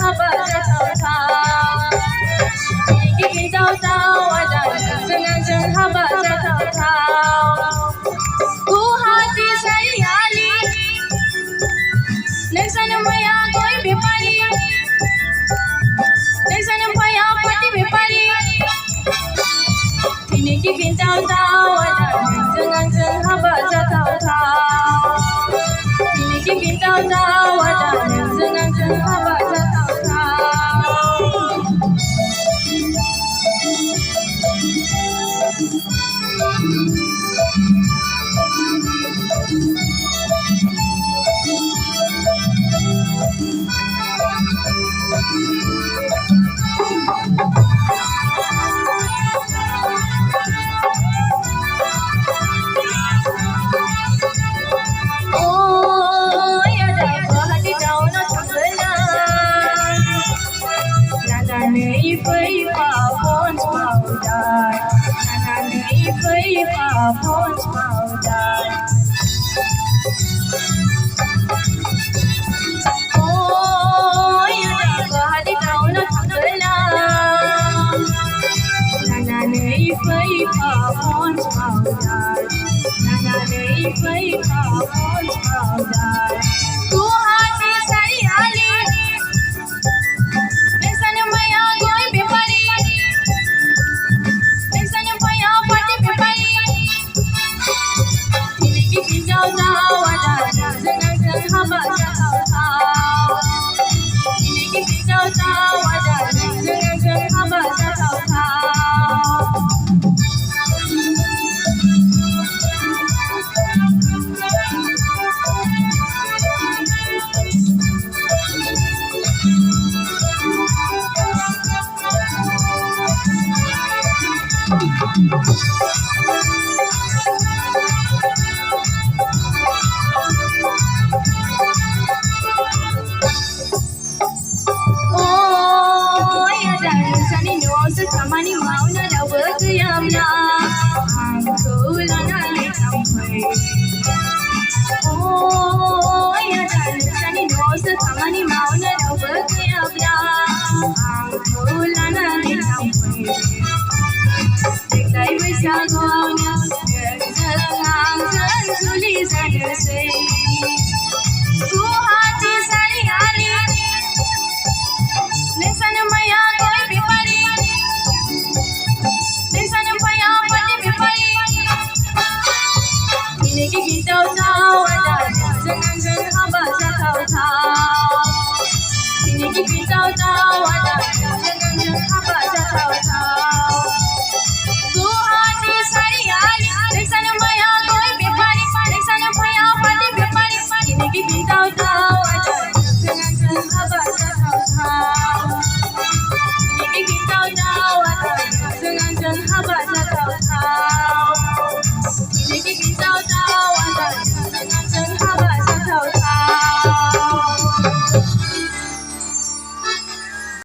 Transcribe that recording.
हाबा जाथावथाव गिगिथावथाव आदाजों आंजों हाबा जाथावथाव गुवाहाटी सारियालि नोंसानो मैया गय बेपारि नोंसानो फैया फाथै बेपारि दिनै गिगिथावथाव आदाजों आंजों हाबा जाथावथाव दिनै गिगिथावथाव आदाजों आंजों हाबा जाथावथाव Pons powder. Oh, you never had it down at the line. Nana, pons powder. Nana, pons powder. Guwahati Saryali. Nesanu maya goi bepari. Nesanu paya pati bepari. गिगिथावथाव आदाजों आंजों हाबा जाथावथाव दिनै गिगिथावथाव आदाजों आंजों हाबा जाथावथाव खामानि मावनो रावबो गैयाब्ला आंखौ लानानै थांफै नोंसानि न'आवसो खामानि मावनो रावबो गैयाब्ला आंखौ लानानै थांफै देग्लाय बैसागुआवनो नोंजों आंजों जुलि जानोसै गुवाहाटी सारियालि नोंसानो मैया गय बेपारि दिनै गिगिथावथाव आदाजों आंजों हाबा जाथावथाव दिनै गिगिथावथाव